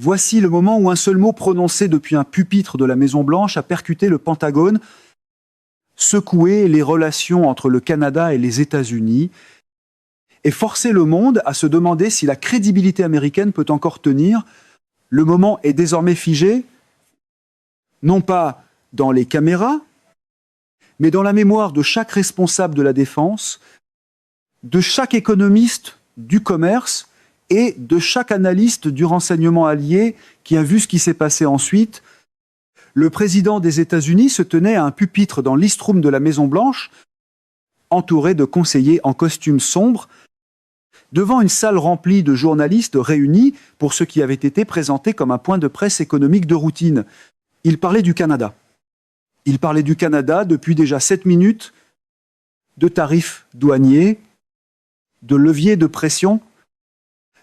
Voici le moment où un seul mot prononcé depuis un pupitre de la Maison-Blanche a percuté le Pentagone, secoué les relations entre le Canada et les États-Unis et forcé le monde à se demander si la crédibilité américaine peut encore tenir. Le moment est désormais figé, non pas dans les caméras, mais dans la mémoire de chaque responsable de la défense, de chaque économiste du commerce et de chaque analyste du renseignement allié qui a vu ce qui s'est passé ensuite. Le président des États-Unis se tenait à un pupitre dans l'East Room de la Maison-Blanche, entouré de conseillers en costume sombre, devant une salle remplie de journalistes réunis pour ce qui avait été présenté comme un point de presse économique de routine. Il parlait du Canada. Il parlait du Canada depuis déjà 7 minutes, de tarifs douaniers, de leviers de pression,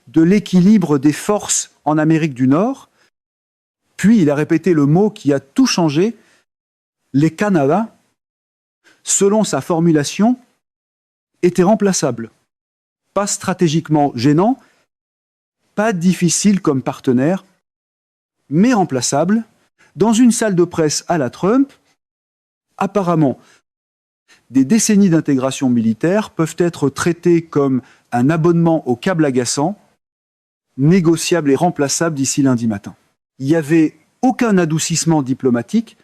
de l'équilibre des forces en Amérique du Nord. Puis il a répété le mot qui a tout changé, les Canada, selon sa formulation, étaient remplaçables. Pas stratégiquement gênant, pas difficile comme partenaire, mais remplaçable, dans une salle de presse à la Trump. Apparemment, des décennies d'intégration militaire peuvent être traitées comme un abonnement au câble agaçant, négociable et remplaçable d'ici lundi matin. Il n'y avait aucun adoucissement diplomatique,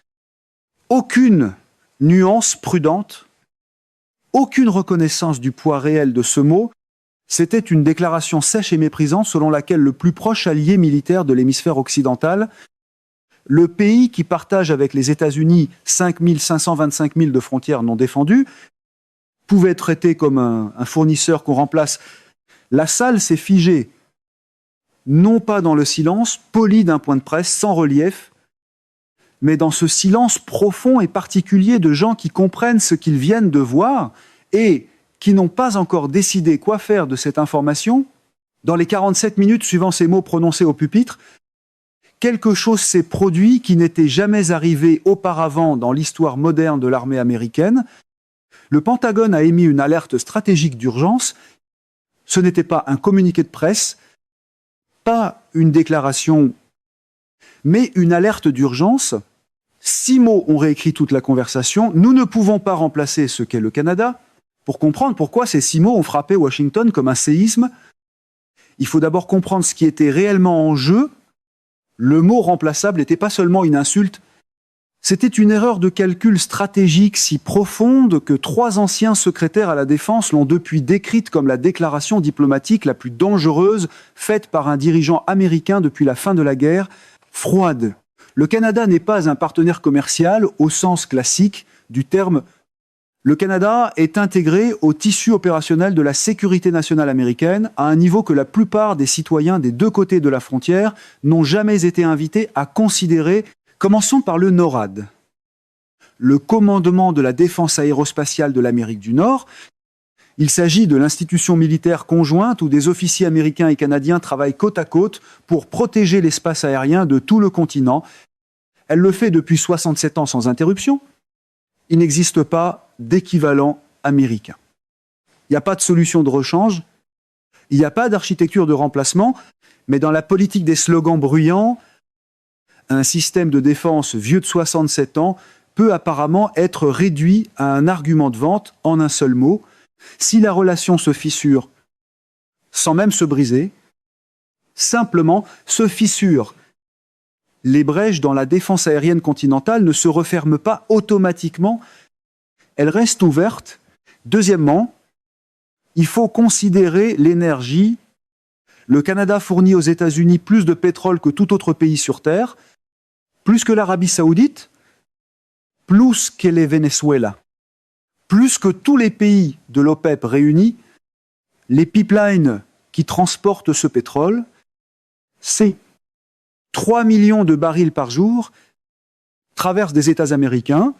aucune nuance prudente, aucune reconnaissance du poids réel de ce mot. C'était une déclaration sèche et méprisante selon laquelle le plus proche allié militaire de l'hémisphère occidental, le pays qui partage avec les États-Unis 525 milles de frontières non défendues, pouvait être traité comme un fournisseur qu'on remplace. La salle s'est figée, non pas dans le silence, poli d'un point de presse, sans relief, mais dans ce silence profond et particulier de gens qui comprennent ce qu'ils viennent de voir et qui n'ont pas encore décidé quoi faire de cette information. Dans les 47 minutes suivant ces mots prononcés au pupitre, quelque chose s'est produit qui n'était jamais arrivé auparavant dans l'histoire moderne de l'armée américaine. Le Pentagone a émis une alerte stratégique d'urgence. Ce n'était pas un communiqué de presse, pas une déclaration, mais une alerte d'urgence. 6 mots ont réécrit toute la conversation. Nous ne pouvons pas remplacer ce qu'est le Canada. Pour comprendre pourquoi ces 6 mots ont frappé Washington comme un séisme, il faut d'abord comprendre ce qui était réellement en jeu. Le mot remplaçable n'était pas seulement une insulte, c'était une erreur de calcul stratégique si profonde que 3 anciens secrétaires à la Défense l'ont depuis décrite comme la déclaration diplomatique la plus dangereuse faite par un dirigeant américain depuis la fin de la guerre froide. Le Canada n'est pas un partenaire commercial au sens classique du terme. Le Canada est intégré au tissu opérationnel de la sécurité nationale américaine à un niveau que la plupart des citoyens des 2 côtés de la frontière n'ont jamais été invités à considérer. Commençons par le NORAD, le commandement de la défense aérospatiale de l'Amérique du Nord. Il s'agit de l'institution militaire conjointe où des officiers américains et canadiens travaillent côte à côte pour protéger l'espace aérien de tout le continent. Elle le fait depuis 67 ans sans interruption. Il n'existe pas d'équivalent américain. Il n'y a pas de solution de rechange, il n'y a pas d'architecture de remplacement, mais dans la politique des slogans bruyants, un système de défense vieux de 67 ans peut apparemment être réduit à un argument de vente en un seul mot. Si la relation se fissure, sans même se briser, simplement se fissure. Les brèches dans la défense aérienne continentale ne se referment pas automatiquement, elles restent ouvertes. Deuxièmement, il faut considérer l'énergie. Le Canada fournit aux États-Unis plus de pétrole que tout autre pays sur Terre, plus que l'Arabie Saoudite, plus que le Venezuela, plus que tous les pays de l'OPEP réunis. Les pipelines qui transportent ce pétrole, c'est 3 millions de barils par jour, traversent des États américains,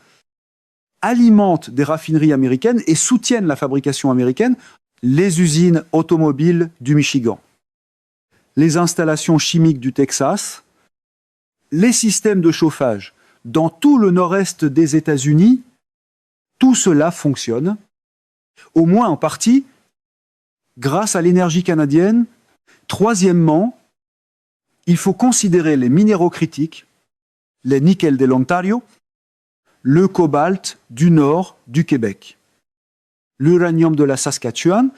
alimentent des raffineries américaines et soutiennent la fabrication américaine, les usines automobiles du Michigan, les installations chimiques du Texas, les systèmes de chauffage dans tout le nord-est des États-Unis. Tout cela fonctionne, au moins en partie, grâce à l'énergie canadienne. Troisièmement, il faut considérer les minéraux critiques, les nickel de l'Ontario, le cobalt du nord du Québec, l'uranium de la Saskatchewan.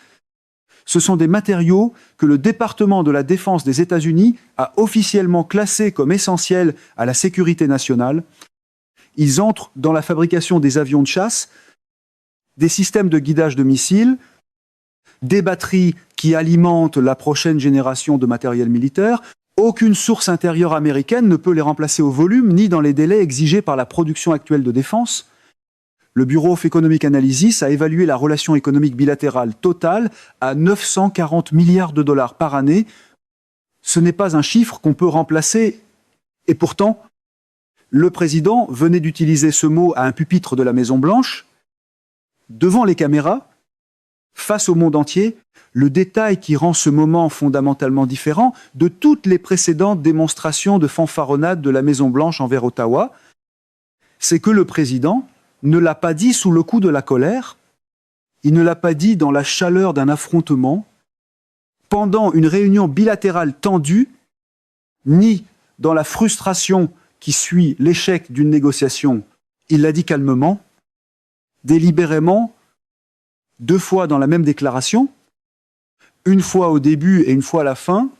Ce sont des matériaux que le département de la Défense des États-Unis a officiellement classés comme essentiels à la sécurité nationale. Ils entrent dans la fabrication des avions de chasse, des systèmes de guidage de missiles, des batteries qui alimentent la prochaine génération de matériel militaire. Aucune source intérieure américaine ne peut les remplacer au volume ni dans les délais exigés par la production actuelle de défense. Le Bureau of Economic Analysis a évalué la relation économique bilatérale totale à 940 milliards de dollars par année. Ce n'est pas un chiffre qu'on peut remplacer. Et pourtant, le président venait d'utiliser ce mot à un pupitre de la Maison-Blanche, devant les caméras, face au monde entier. Le détail qui rend ce moment fondamentalement différent de toutes les précédentes démonstrations de fanfaronnade de la Maison-Blanche envers Ottawa, c'est que le président ne l'a pas dit sous le coup de la colère, il ne l'a pas dit dans la chaleur d'un affrontement, pendant une réunion bilatérale tendue, ni dans la frustration qui suit l'échec d'une négociation. Il l'a dit calmement, délibérément, 2 fois dans la même déclaration, une fois au début et une fois à la fin,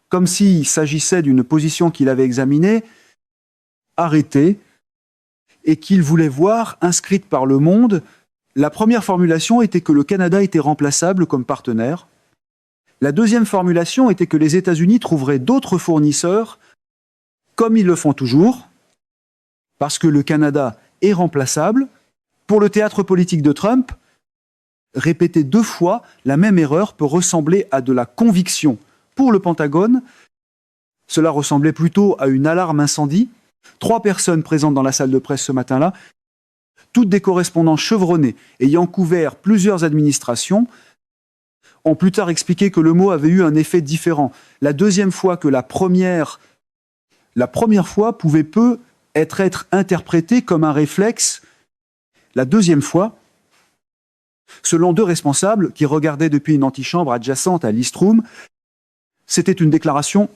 comme s'il s'agissait d'une position qu'il avait examinée, arrêtée, et qu'il voulait voir inscrite par le monde. La première formulation était que le Canada était remplaçable comme partenaire. La deuxième formulation était que les États-Unis trouveraient d'autres fournisseurs, comme ils le font toujours, parce que le Canada est remplaçable. Pour le théâtre politique de Trump, répéter 2 fois la même erreur peut ressembler à de la conviction. Pour le Pentagone, cela ressemblait plutôt à une alarme incendie. 3 personnes présentes dans la salle de presse ce matin-là, toutes des correspondants chevronnés, ayant couvert plusieurs administrations, ont plus tard expliqué que le mot avait eu un effet différent. La deuxième fois que la première fois pouvait peu être interprétée comme un réflexe. La deuxième fois, selon 2 responsables qui regardaient depuis une antichambre adjacente à l'East Room, c'était une déclaration.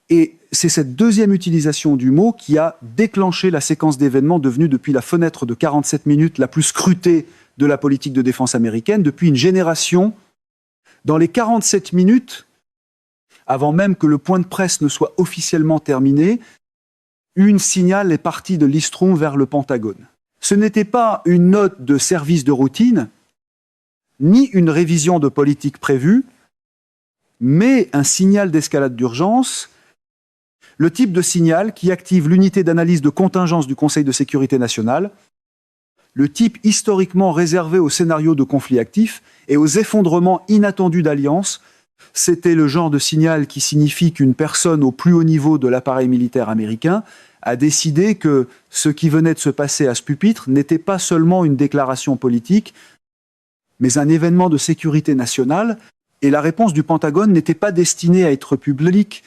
Et c'est cette deuxième utilisation du mot qui a déclenché la séquence d'événements devenue depuis la fenêtre de 47 minutes la plus scrutée de la politique de défense américaine depuis une génération. Dans les 47 minutes, avant même que le point de presse ne soit officiellement terminé, une signal est partie de l'East Room vers le Pentagone. Ce n'était pas une note de service de routine, ni une révision de politique prévue, mais un signal d'escalade d'urgence. Le type de signal qui active l'unité d'analyse de contingence du Conseil de sécurité nationale, le type historiquement réservé aux scénarios de conflits actifs et aux effondrements inattendus d'alliances. C'était le genre de signal qui signifie qu'une personne au plus haut niveau de l'appareil militaire américain a décidé que ce qui venait de se passer à ce pupitre n'était pas seulement une déclaration politique, mais un événement de sécurité nationale, et la réponse du Pentagone n'était pas destinée à être publique.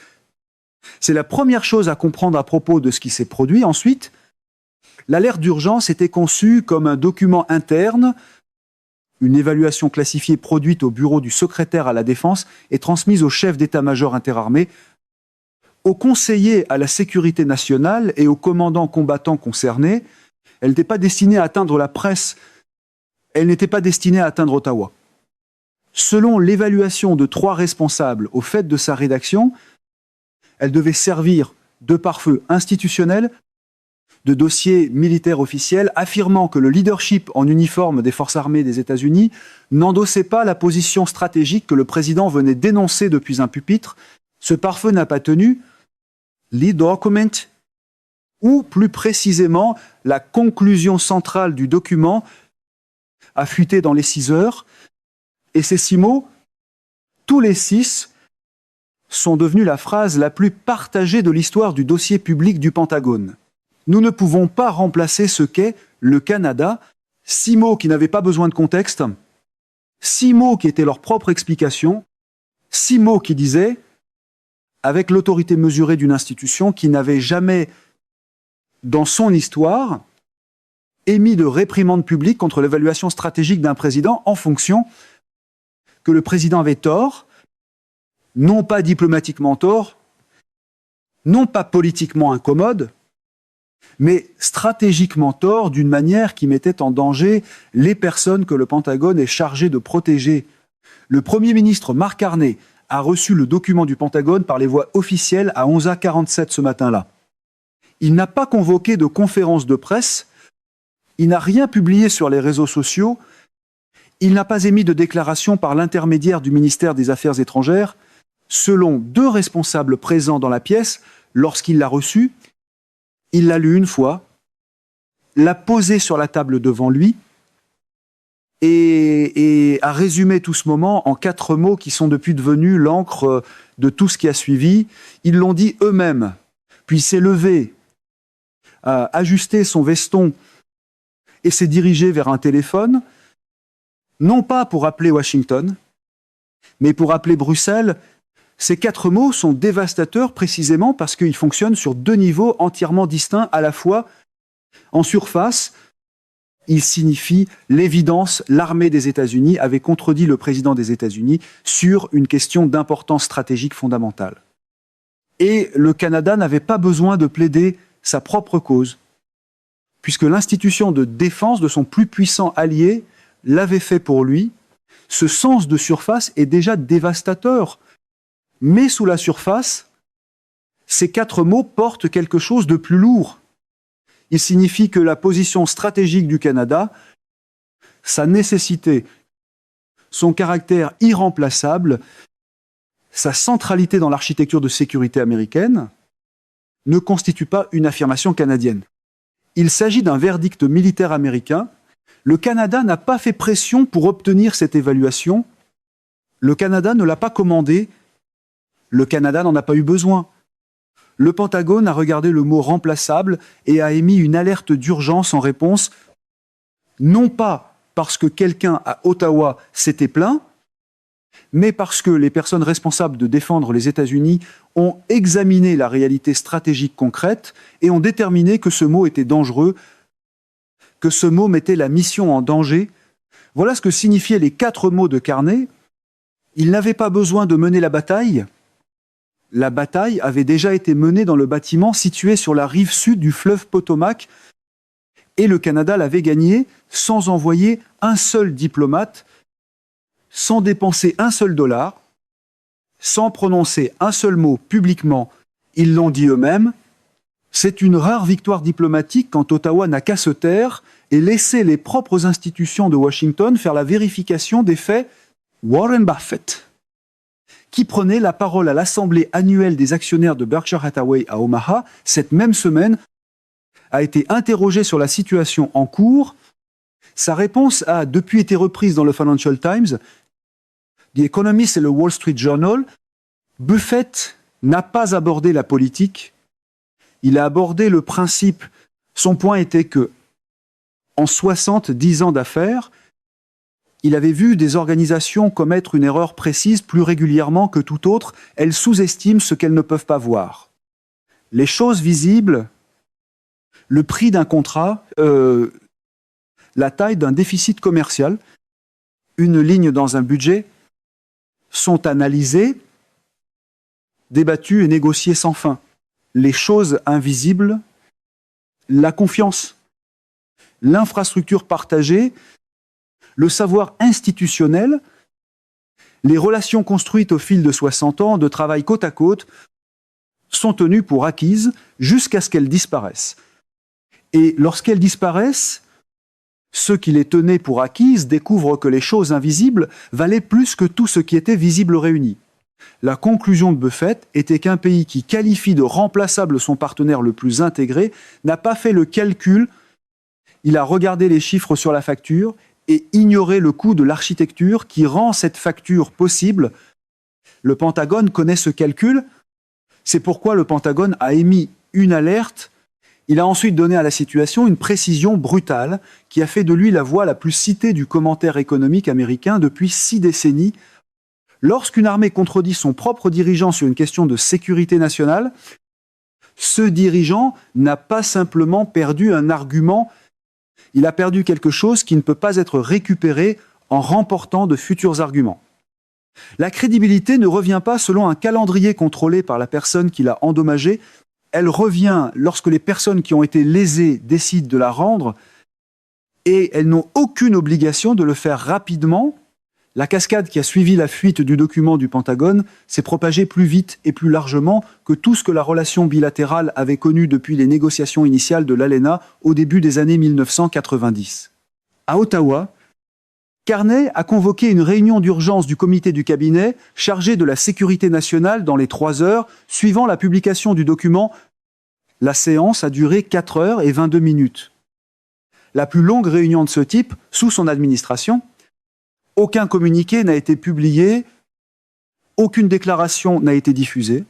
C'est la première chose à comprendre à propos de ce qui s'est produit. Ensuite, l'alerte d'urgence était conçue comme un document interne, une évaluation classifiée produite au bureau du secrétaire à la Défense et transmise au chef d'état-major interarmé, aux conseillers à la sécurité nationale et aux commandants combattants concernés. Elle n'était pas destinée à atteindre la presse, elle n'était pas destinée à atteindre Ottawa. Selon l'évaluation de 3 responsables au fait de sa rédaction, elle devait servir de pare-feu institutionnel, de dossier militaire officiel, affirmant que le leadership en uniforme des forces armées des États-Unis n'endossait pas la position stratégique que le président venait d'énoncer depuis un pupitre. Ce pare-feu n'a pas tenu. Lead document, ou plus précisément, la conclusion centrale du document a fuité dans les 6 heures. Et ces 6 mots, tous les 6, sont devenus la phrase la plus partagée de l'histoire du dossier public du Pentagone. Nous ne pouvons pas remplacer ce qu'est le Canada. 6 mots qui n'avaient pas besoin de contexte, 6 mots qui étaient leur propre explication, 6 mots qui disaient, avec l'autorité mesurée d'une institution qui n'avait jamais, dans son histoire, émis de réprimande publique contre l'évaluation stratégique d'un président en fonction que le président avait tort, non pas diplomatiquement tort, non pas politiquement incommode, mais stratégiquement tort d'une manière qui mettait en danger les personnes que le Pentagone est chargé de protéger. Le Premier ministre Mark Carney a reçu le document du Pentagone par les voies officielles à 11h47 ce matin-là. Il n'a pas convoqué de conférence de presse, il n'a rien publié sur les réseaux sociaux, il n'a pas émis de déclaration par l'intermédiaire du ministère des Affaires étrangères. Selon 2 responsables présents dans la pièce, lorsqu'il l'a reçu, il l'a lu une fois, l'a posé sur la table devant lui et a résumé tout ce moment en 4 mots qui sont depuis devenus l'encre de tout ce qui a suivi. Ils l'ont dit eux-mêmes. Puis il s'est levé, a ajusté son veston et s'est dirigé vers un téléphone, non pas pour appeler Washington, mais pour appeler Bruxelles. Ces 4 mots sont dévastateurs précisément parce qu'ils fonctionnent sur 2 niveaux entièrement distincts à la fois. En surface, ils signifient l'évidence, l'armée des États-Unis avait contredit le président des États-Unis sur une question d'importance stratégique fondamentale. Et le Canada n'avait pas besoin de plaider sa propre cause, puisque l'institution de défense de son plus puissant allié l'avait fait pour lui. Ce sens de surface est déjà dévastateur. Mais sous la surface, ces 4 mots portent quelque chose de plus lourd. Il signifie que la position stratégique du Canada, sa nécessité, son caractère irremplaçable, sa centralité dans l'architecture de sécurité américaine, ne constitue pas une affirmation canadienne. Il s'agit d'un verdict militaire américain. Le Canada n'a pas fait pression pour obtenir cette évaluation. Le Canada ne l'a pas commandé. Le Canada n'en a pas eu besoin. Le Pentagone a regardé le mot remplaçable et a émis une alerte d'urgence en réponse, non pas parce que quelqu'un à Ottawa s'était plaint, mais parce que les personnes responsables de défendre les États-Unis ont examiné la réalité stratégique concrète et ont déterminé que ce mot était dangereux, que ce mot mettait la mission en danger. Voilà ce que signifiaient les 4 mots de Carney. Il n'avait pas besoin de mener la bataille. La bataille avait déjà été menée dans le bâtiment situé sur la rive sud du fleuve Potomac et le Canada l'avait gagnée sans envoyer un seul diplomate, sans dépenser un seul dollar, sans prononcer un seul mot publiquement. Ils l'ont dit eux-mêmes. C'est une rare victoire diplomatique quand Ottawa n'a qu'à se taire et laisser les propres institutions de Washington faire la vérification des faits. Warren Buffett, qui prenait la parole à l'Assemblée annuelle des actionnaires de Berkshire Hathaway à Omaha, cette même semaine, a été interrogé sur la situation en cours. Sa réponse a depuis été reprise dans le Financial Times, The Economist et le Wall Street Journal. Buffett n'a pas abordé la politique, il a abordé le principe. Son point était que, en 70 ans d'affaires, il avait vu des organisations commettre une erreur précise plus régulièrement que toute autre. Elles sous-estiment ce qu'elles ne peuvent pas voir. Les choses visibles, le prix d'un contrat, la taille d'un déficit commercial, une ligne dans un budget, sont analysées, débattues et négociées sans fin. Les choses invisibles, la confiance, l'infrastructure partagée, le savoir institutionnel, les relations construites au fil de 60 ans de travail côte à côte sont tenues pour acquises jusqu'à ce qu'elles disparaissent. Et lorsqu'elles disparaissent, ceux qui les tenaient pour acquises découvrent que les choses invisibles valaient plus que tout ce qui était visible réuni. La conclusion de Buffett était qu'un pays qui qualifie de remplaçable son partenaire le plus intégré n'a pas fait le calcul, il a regardé les chiffres sur la facture et ignoré le coût de l'architecture qui rend cette facture possible. Le Pentagone connaît ce calcul, c'est pourquoi le Pentagone a émis une alerte. Il a ensuite donné à la situation une précision brutale qui a fait de lui la voix la plus citée du commentaire économique américain depuis 6 décennies. Lorsqu'une armée contredit son propre dirigeant sur une question de sécurité nationale, ce dirigeant n'a pas simplement perdu un argument, il a perdu quelque chose qui ne peut pas être récupéré en remportant de futurs arguments. La crédibilité ne revient pas selon un calendrier contrôlé par la personne qui l'a endommagée, elle revient lorsque les personnes qui ont été lésées décident de la rendre et elles n'ont aucune obligation de le faire rapidement. La cascade qui a suivi la fuite du document du Pentagone s'est propagée plus vite et plus largement que tout ce que la relation bilatérale avait connu depuis les négociations initiales de l'ALENA au début des années 1990. À Ottawa, Carney a convoqué une réunion d'urgence du comité du cabinet chargé de la sécurité nationale dans les 3 heures suivant la publication du document. La séance a duré 4 heures et 22 minutes. La plus longue réunion de ce type sous son administration. Aucun communiqué n'a été publié, aucune déclaration n'a été diffusée.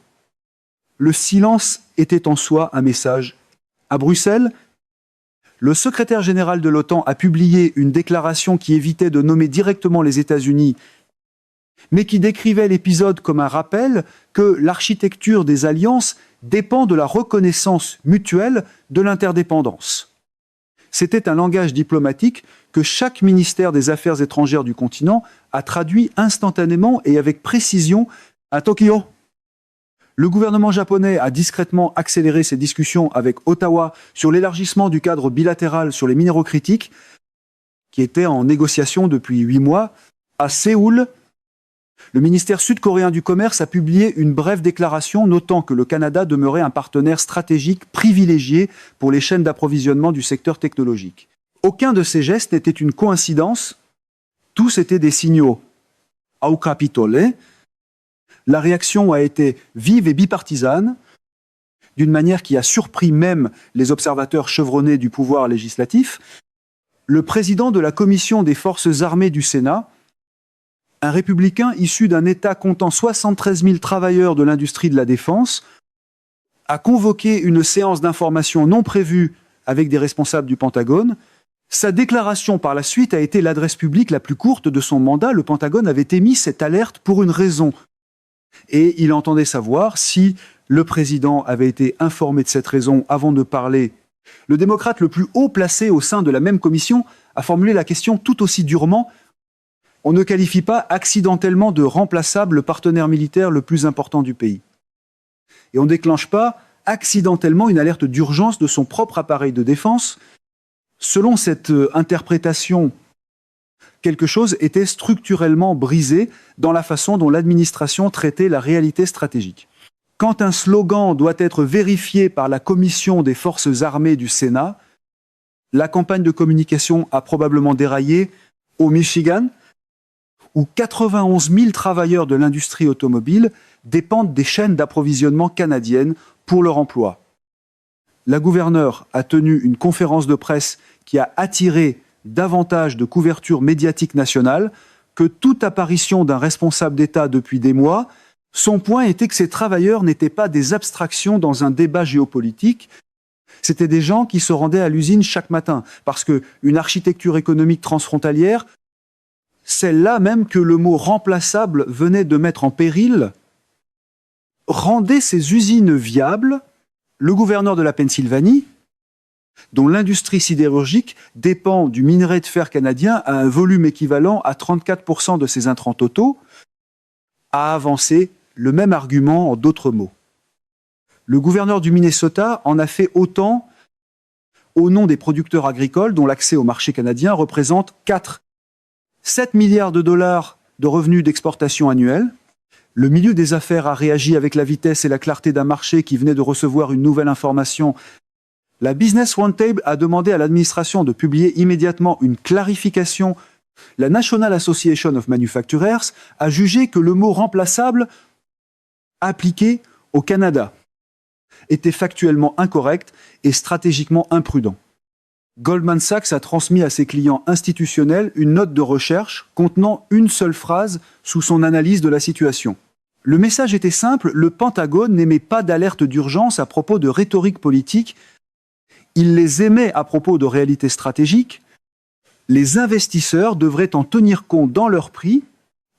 Le silence était en soi un message. À Bruxelles, le secrétaire général de l'OTAN a publié une déclaration qui évitait de nommer directement les États-Unis, mais qui décrivait l'épisode comme un rappel que l'architecture des alliances dépend de la reconnaissance mutuelle de l'interdépendance. C'était un langage diplomatique que chaque ministère des Affaires étrangères du continent a traduit instantanément et avec précision à Tokyo. Le gouvernement japonais a discrètement accéléré ses discussions avec Ottawa sur l'élargissement du cadre bilatéral sur les minéraux critiques, qui était en négociation depuis 8 mois. À Séoul, le ministère sud-coréen du Commerce a publié une brève déclaration notant que le Canada demeurait un partenaire stratégique privilégié pour les chaînes d'approvisionnement du secteur technologique. Aucun de ces gestes n'était une coïncidence, tous étaient des signaux. Au Capitole, la réaction a été vive et bipartisane, d'une manière qui a surpris même les observateurs chevronnés du pouvoir législatif. Le président de la Commission des forces armées du Sénat, un républicain issu d'un État comptant 73 000 travailleurs de l'industrie de la défense, a convoqué une séance d'information non prévue avec des responsables du Pentagone. Sa déclaration par la suite a été l'adresse publique la plus courte de son mandat. Le Pentagone avait émis cette alerte pour une raison. Et il entendait savoir si le président avait été informé de cette raison avant de parler. Le démocrate le plus haut placé au sein de la même commission a formulé la question tout aussi durement. On ne qualifie pas accidentellement de remplaçable le partenaire militaire le plus important du pays. Et on ne déclenche pas accidentellement une alerte d'urgence de son propre appareil de défense. Selon cette interprétation, quelque chose était structurellement brisé dans la façon dont l'administration traitait la réalité stratégique. Quand un slogan doit être vérifié par la commission des forces armées du Sénat, la campagne de communication a probablement déraillé au Michigan, où 91 000 travailleurs de l'industrie automobile dépendent des chaînes d'approvisionnement canadiennes pour leur emploi. La gouverneure a tenu une conférence de presse qui a attiré davantage de couverture médiatique nationale que toute apparition d'un responsable d'État depuis des mois. Son point était que ces travailleurs n'étaient pas des abstractions dans un débat géopolitique, c'était des gens qui se rendaient à l'usine chaque matin, parce qu'une architecture économique transfrontalière, celle-là même que le mot remplaçable venait de mettre en péril, rendait ces usines viables. Le gouverneur de la Pennsylvanie, dont l'industrie sidérurgique dépend du minerai de fer canadien à un volume équivalent à 34% de ses intrants totaux, a avancé le même argument en d'autres mots. Le gouverneur du Minnesota en a fait autant au nom des producteurs agricoles dont l'accès au marché canadien représente 7 milliards de dollars de revenus d'exportation annuels. Le milieu des affaires a réagi avec la vitesse et la clarté d'un marché qui venait de recevoir une nouvelle information. La Business Roundtable a demandé à l'administration de publier immédiatement une clarification. La National Association of Manufacturers a jugé que le mot remplaçable appliqué au Canada était factuellement incorrect et stratégiquement imprudent. Goldman Sachs a transmis à ses clients institutionnels une note de recherche contenant une seule phrase sous son analyse de la situation. Le message était simple, le Pentagone n'émet pas d'alerte d'urgence à propos de rhétorique politique, il les émet à propos de réalités stratégiques. Les investisseurs devraient en tenir compte dans leur prix,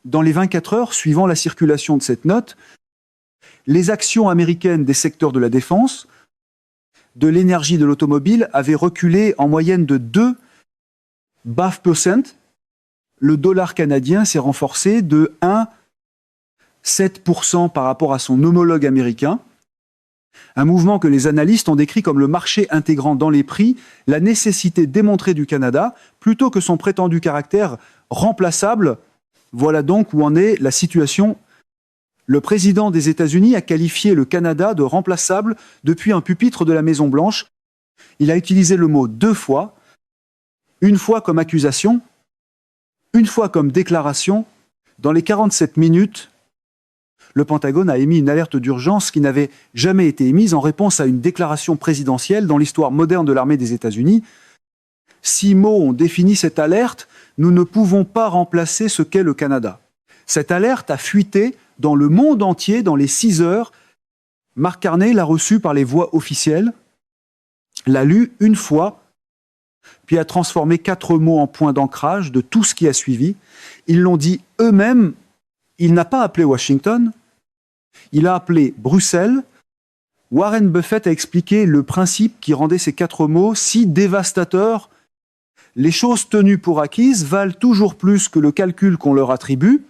dans les 24 heures suivant la circulation de cette note. Les actions américaines des secteurs de la défense, de l'énergie, de l'automobile avaient reculé en moyenne de 2%. Le dollar canadien s'est renforcé de 1 7% par rapport à son homologue américain. Un mouvement que les analystes ont décrit comme le marché intégrant dans les prix la nécessité démontrée du Canada plutôt que son prétendu caractère remplaçable. Voilà donc où en est la situation. Le président des États-Unis a qualifié le Canada de remplaçable depuis un pupitre de la Maison-Blanche. Il a utilisé le mot 2 fois, une fois comme accusation, une fois comme déclaration. Dans les 47 minutes, le Pentagone a émis une alerte d'urgence qui n'avait jamais été émise en réponse à une déclaration présidentielle dans l'histoire moderne de l'armée des États-Unis. 6 mots ont défini cette alerte. Nous ne pouvons pas remplacer ce qu'est le Canada. Cette alerte a fuité dans le monde entier dans les 6 heures. Mark Carney l'a reçue par les voies officielles, l'a lue une fois, puis a transformé 4 mots en points d'ancrage de tout ce qui a suivi. Ils l'ont dit eux-mêmes. Il n'a pas appelé Washington, il a appelé Bruxelles. Warren Buffett a expliqué le principe qui rendait ces 4 mots si dévastateurs. Les choses tenues pour acquises valent toujours plus que le calcul qu'on leur attribue.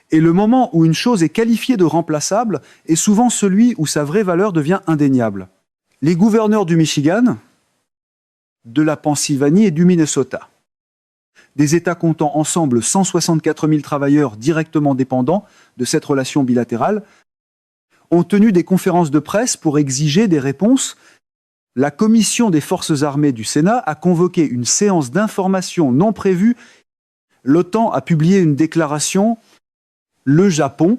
Et le moment où une chose est qualifiée de remplaçable est souvent celui où sa vraie valeur devient indéniable. Les gouverneurs du Michigan, de la Pennsylvanie et du Minnesota, des États comptant ensemble 164 000 travailleurs directement dépendants de cette relation bilatérale, ont tenu des conférences de presse pour exiger des réponses. La Commission des forces armées du Sénat a convoqué une séance d'information non prévue. L'OTAN a publié une déclaration. Le Japon,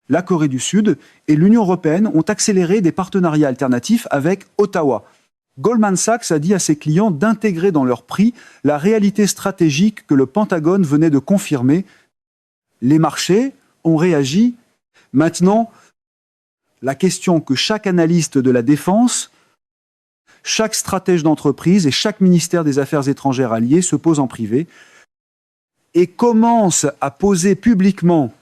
la Corée du Sud et l'Union européenne ont accéléré des partenariats alternatifs avec Ottawa. Goldman Sachs a dit à ses clients d'intégrer dans leur prix la réalité stratégique que le Pentagone venait de confirmer. Les marchés ont réagi. Maintenant, la question que chaque analyste de la défense, chaque stratège d'entreprise et chaque ministère des Affaires étrangères allié se pose en privé et commence à poser publiquement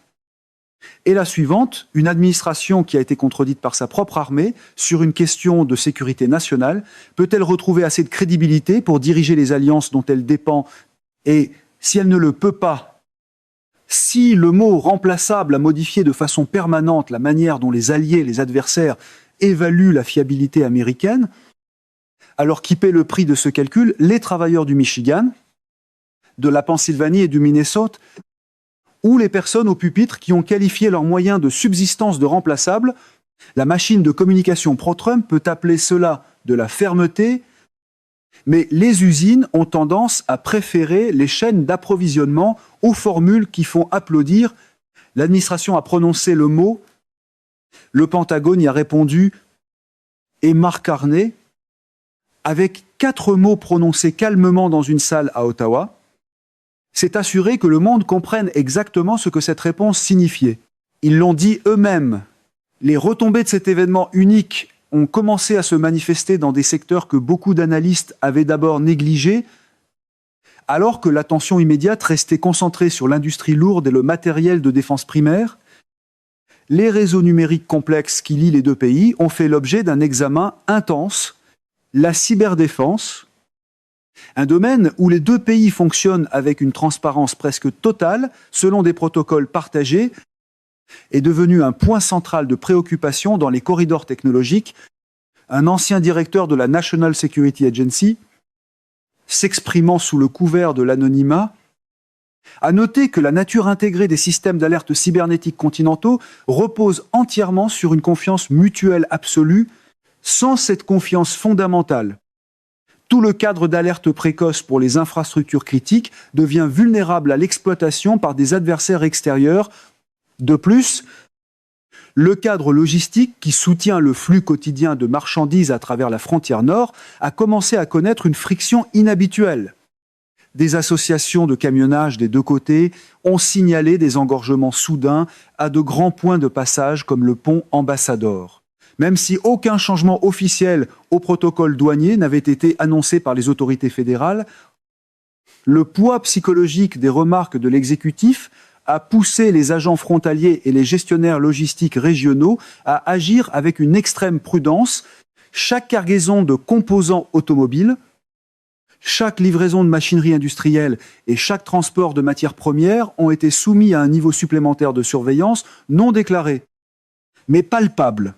est la suivante: une administration qui a été contredite par sa propre armée sur une question de sécurité nationale, peut-elle retrouver assez de crédibilité pour diriger les alliances dont elle dépend? Et si elle ne le peut pas, si le mot remplaçable a modifié de façon permanente la manière dont les alliés, les adversaires, évaluent la fiabilité américaine, alors qui paie le prix de ce calcul? Les travailleurs du Michigan, de la Pennsylvanie et du Minnesota, ou les personnes au pupitre qui ont qualifié leurs moyens de subsistance de remplaçables. La machine de communication pro-Trump peut appeler cela de la fermeté, mais les usines ont tendance à préférer les chaînes d'approvisionnement aux formules qui font applaudir. L'administration a prononcé le mot, le Pentagone y a répondu, et Mark Carney, avec 4 mots prononcés calmement dans une salle à Ottawa, s'est assuré que le monde comprenne exactement ce que cette réponse signifiait. Ils l'ont dit eux-mêmes. Les retombées de cet événement unique ont commencé à se manifester dans des secteurs que beaucoup d'analystes avaient d'abord négligés, alors que l'attention immédiate restait concentrée sur l'industrie lourde et le matériel de défense primaire. Les réseaux numériques complexes qui lient les 2 pays ont fait l'objet d'un examen intense. La cyberdéfense, un domaine où les 2 pays fonctionnent avec une transparence presque totale, selon des protocoles partagés, est devenu un point central de préoccupation dans les corridors technologiques. Un ancien directeur de la National Security Agency, s'exprimant sous le couvert de l'anonymat, a noté que la nature intégrée des systèmes d'alerte cybernétique continentaux repose entièrement sur une confiance mutuelle absolue. Sans cette confiance fondamentale, tout le cadre d'alerte précoce pour les infrastructures critiques devient vulnérable à l'exploitation par des adversaires extérieurs. De plus, le cadre logistique qui soutient le flux quotidien de marchandises à travers la frontière nord a commencé à connaître une friction inhabituelle. Des associations de camionnage des 2 côtés ont signalé des engorgements soudains à de grands points de passage comme le pont Ambassador. Même si aucun changement officiel au protocole douanier n'avait été annoncé par les autorités fédérales, le poids psychologique des remarques de l'exécutif a poussé les agents frontaliers et les gestionnaires logistiques régionaux à agir avec une extrême prudence. Chaque cargaison de composants automobiles, Chaque livraison de machinerie industrielle et chaque transport de matières premières ont été soumis à un niveau supplémentaire de surveillance non déclaré, mais palpable.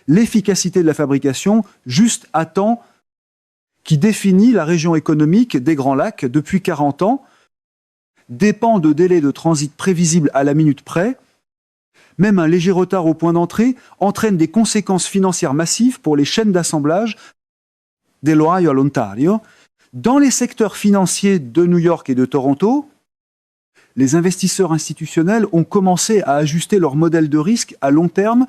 L'efficacité de la fabrication, juste à temps, qui définit la région économique des Grands Lacs depuis 40 ans, dépend de délais de transit prévisibles à la minute près. Même un léger retard au point d'entrée entraîne des conséquences financières massives pour les chaînes d'assemblage de l'Ohio à l'Ontario. Dans les secteurs financiers de New York et de Toronto, les investisseurs institutionnels ont commencé à ajuster leur modèle de risque à long terme.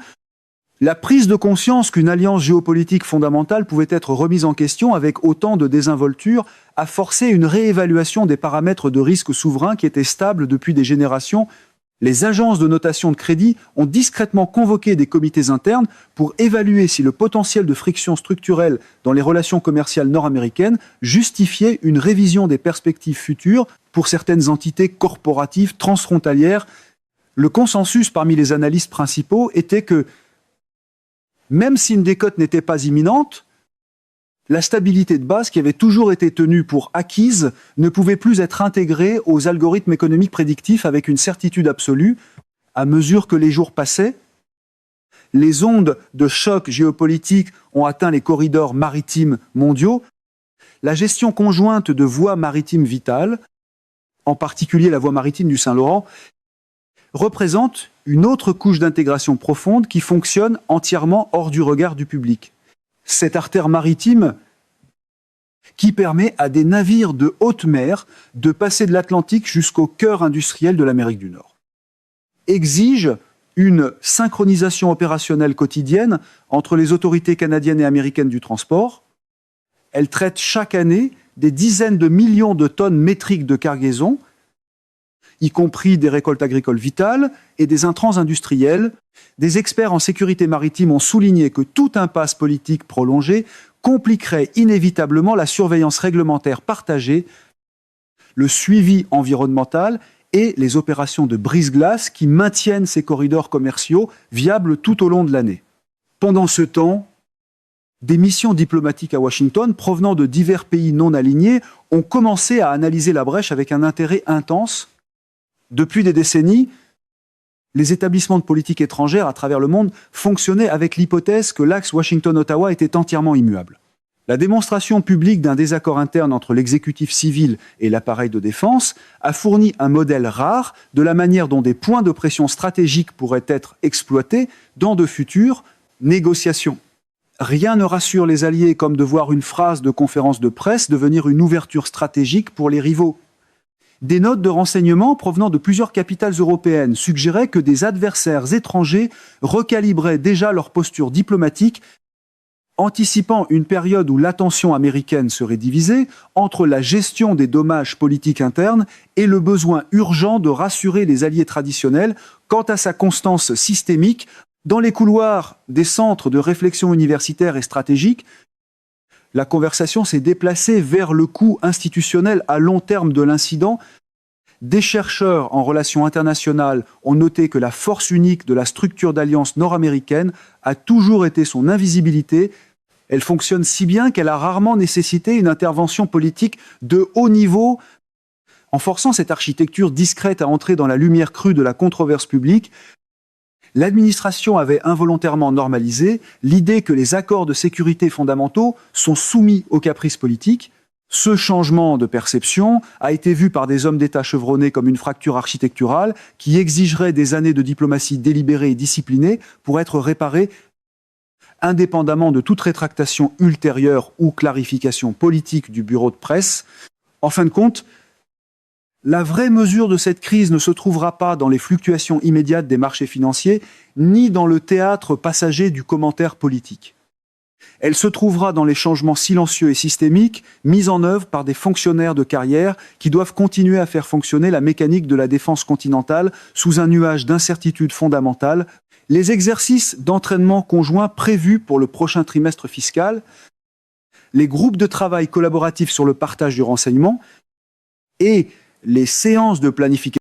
La prise de conscience qu'une alliance géopolitique fondamentale pouvait être remise en question avec autant de désinvolture a forcé une réévaluation des paramètres de risque souverain qui étaient stables depuis des générations. Les agences de notation de crédit ont discrètement convoqué des comités internes pour évaluer si le potentiel de friction structurelle dans les relations commerciales nord-américaines justifiait une révision des perspectives futures pour certaines entités corporatives transfrontalières. Le consensus parmi les analystes principaux était que même si une décote n'était pas imminente, la stabilité de base qui avait toujours été tenue pour acquise ne pouvait plus être intégrée aux algorithmes économiques prédictifs avec une certitude absolue. À mesure que les jours passaient, les ondes de choc géopolitique ont atteint les corridors maritimes mondiaux. La gestion conjointe de voies maritimes vitales, en particulier la voie maritime du Saint-Laurent, représente une autre couche d'intégration profonde qui fonctionne entièrement hors du regard du public. Cette artère maritime qui permet à des navires de haute mer de passer de l'Atlantique jusqu'au cœur industriel de l'Amérique du Nord, exige une synchronisation opérationnelle quotidienne entre les autorités canadiennes et américaines du transport. Elle traite chaque année des dizaines de millions de tonnes métriques de cargaison, y compris des récoltes agricoles vitales et des intrants industriels. Des experts en sécurité maritime ont souligné que toute impasse politique prolongée compliquerait inévitablement la surveillance réglementaire partagée, le suivi environnemental et les opérations de brise-glace qui maintiennent ces corridors commerciaux viables tout au long de l'année. Pendant ce temps, des missions diplomatiques à Washington provenant de divers pays non alignés ont commencé à analyser la brèche avec un intérêt intense. Depuis des décennies, les établissements de politique étrangère à travers le monde fonctionnaient avec l'hypothèse que l'axe Washington-Ottawa était entièrement immuable. La démonstration publique d'un désaccord interne entre l'exécutif civil et l'appareil de défense a fourni un modèle rare de la manière dont des points de pression stratégiques pourraient être exploités dans de futures négociations. Rien ne rassure les alliés comme de voir une phrase de conférence de presse devenir une ouverture stratégique pour les rivaux. Des notes de renseignement provenant de plusieurs capitales européennes suggéraient que des adversaires étrangers recalibraient déjà leur posture diplomatique, anticipant une période où l'attention américaine serait divisée entre la gestion des dommages politiques internes et le besoin urgent de rassurer les alliés traditionnels quant à sa constance systémique dans les couloirs des centres de réflexion universitaire et stratégique. La conversation s'est déplacée vers le coût institutionnel à long terme de l'incident. Des chercheurs en relations internationales ont noté que la force unique de la structure d'alliance nord-américaine a toujours été son invisibilité. Elle fonctionne si bien qu'elle a rarement nécessité une intervention politique de haut niveau. En forçant cette architecture discrète à entrer dans la lumière crue de la controverse publique, l'administration avait involontairement normalisé l'idée que les accords de sécurité fondamentaux sont soumis aux caprices politiques. Ce changement de perception a été vu par des hommes d'État chevronnés comme une fracture architecturale qui exigerait des années de diplomatie délibérée et disciplinée pour être réparée, indépendamment de toute rétractation ultérieure ou clarification politique du bureau de presse. En fin de compte, la vraie mesure de cette crise ne se trouvera pas dans les fluctuations immédiates des marchés financiers, ni dans le théâtre passager du commentaire politique. Elle se trouvera dans les changements silencieux et systémiques mis en œuvre par des fonctionnaires de carrière qui doivent continuer à faire fonctionner la mécanique de la défense continentale sous un nuage d'incertitudes fondamentales. Les exercices d'entraînement conjoint prévus pour le prochain trimestre fiscal, les groupes de travail collaboratifs sur le partage du renseignement et les séances de planification